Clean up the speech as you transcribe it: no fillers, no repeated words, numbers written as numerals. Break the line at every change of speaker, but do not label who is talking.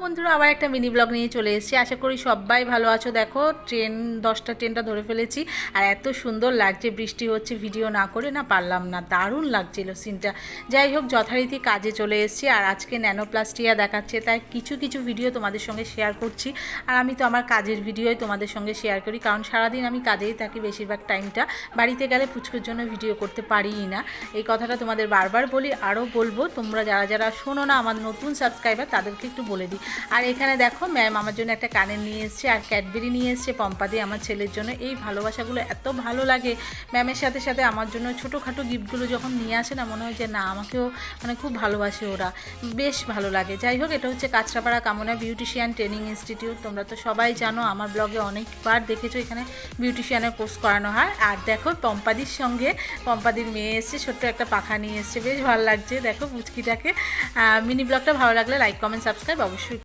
বন্ধুরা আবার একটা মিনি ব্লগ নিয়ে চলে এসেছি। আশা করি সবাই ভালো আছো। দেখো ট্রেন 10টা ট্রেনটা ধরে ফেলেছি আর এত সুন্দর লাগছে, বৃষ্টি হচ্ছে, ভিডিও না করে না পারলাম না, দারুণ লাগছিল সিনটা। যাই হোক যথারীতি কাজে চলে এসেছি আর আজকে ন্যানোপ্লাস্টিয়া দেখাচ্ছে, তাই কিছু কিছু ভিডিও তোমাদের সঙ্গে শেয়ার করছি। আর আমি তো আমার কাজের ভিডিওই তোমাদের সঙ্গে শেয়ার করি, কারণ সারাদিন আমি কাজেই থাকি বেশিরভাগ টাইমটা। বাড়িতে গেলে পুচকুর জন্য ভিডিও করতে পারিই না, এই কথাটা তোমাদের বারবার বলি, আরও বলবো। তোমরা যারা যারা শোনো না, আমার নতুন সাবস্ক্রাইবার, তাদেরকে একটু বলে দিই। আর এখানে দেখো ম্যাম আমার জন্য একটা কানের নিয়ে এসছে আর ক্যাডবেরি নিয়ে এসছে পম্পাদি আমার ছেলের জন্য। এই ভালোবাসাগুলো এত ভালো লাগে। ম্যামের সাথে সাথে আমার জন্য ছোটোখাটো গিফটগুলো যখন নিয়ে আসে না, মনে হয় যে না আমাকেও মানে খুব ভালোবাসে ওরা, বেশ ভালো লাগে। যাই হোক, এটা হচ্ছে কাঁচরাপাড়া কামনা বিউটিশিয়ান ট্রেনিং ইনস্টিটিউট। তোমরা তো সবাই জানো, আমার ব্লগে অনেকবার দেখেছো এখানে বিউটিশিয়ানের কোর্স করানো হয়। আর দেখো পম্পাদির সঙ্গে পম্পাদির মেয়ে এসছে, ছোট্ট একটা পাখা নিয়ে এসছে, বেশ ভালো লাগছে। দেখো পুচকিটাকে। মিনি ব্লগটা ভালো লাগলে লাইক কমেন্ট সাবস্ক্রাইব অবশ্যই।